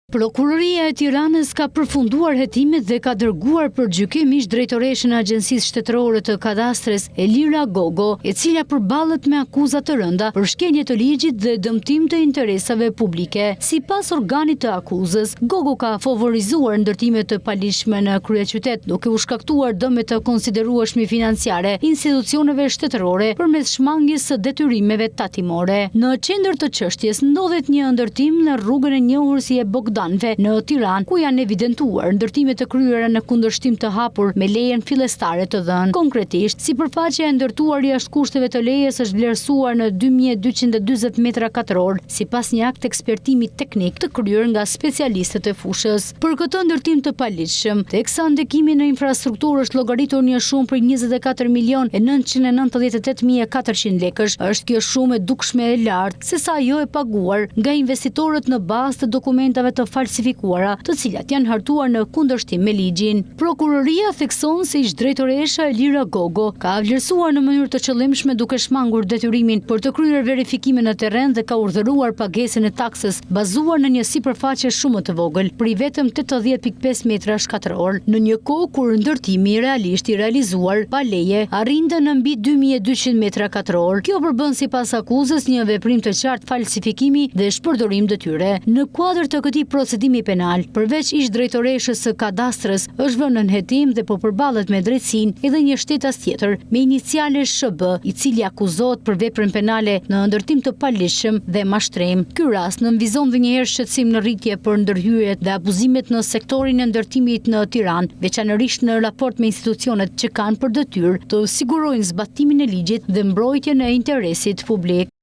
Prokuroria e Tiranës ka përfunduar hetimet dhe ka dërguar për gjykim ish drejtoreshën e Agjencisë Shtetërore të Kadastres Elira Gogo, e cila përballet me akuza të rënda për shkelje të ligjit dhe dëmtim të interesave publike. Sipas organit të akuzës, Gogo ka favorizuar ndërtime të paligjshme në kryeqytet, duke u shkaktuar dëme të konsiderueshme financiare institucioneve shtetërore përmes shmangjes së detyrimeve tatimore. Në qendër të çështjes ndodhet një ndërtim në rrugën e njohur si e në Tiranë, ku janë evidentuar ndërtime të kryera në kundërshtim të hapur me lejen fillestare të dhënë. Konkretisht, sipërfaqja e ndërtuar jashtë kushteve të lejes është vlerësuar në 2240 metra katror, sipas një akt ekspertimi teknik të kryer nga specialistët e fushës. Për këtë ndërtim të paligjshëm, teksa ndekimi në infrastrukturë është llogaritur një shumë për 24.998.400 lekësh, është kjo shumë e dukshme e lartë, sesa ajo e paguar nga investitorët në bazë të dokumentave të falsifikuara, të cilat janë hartuar në kundërshtim me ligjin. Prokuroria thekson se ish drejtoresha Elira Gogo ka vlerësuar në mënyrë të qëllimshme duke shmangur detyrimin për të kryer verifikime në terren dhe ka urdhëruar pagesën e taksës bazuar në një sipërfaqe shumë të vogël, për vetëm 80.5 metra shkatror, në një kohë kur ndërtimi realisht i realizuar pa leje arrinte në mbi 2200 metra katror. Kjo përbën sipas akuzës një veprim të qartë falsifikimi dhe shpërdorim detyre. Në kuadër të këtij procedimi penal, përveç ish drejtoreshës së Kadastres, është vënë në hetim dhe po përballet me drejtsinë edhe një shtetas tjetër me iniciale SHB, i cili akuzohet për veprën penale në ndërtim të paligjshëm dhe mashtrim. Ky rast nënvizon edhe një herë shqetësim në rritje për ndërhyrjet dhe abuzimet në sektorin e ndërtimit në Tiranë, veçanërisht në raport me institucionet që kanë për detyrë të sigurojnë zbatimin e ligjit dhe mbrojtjen e interesit publik.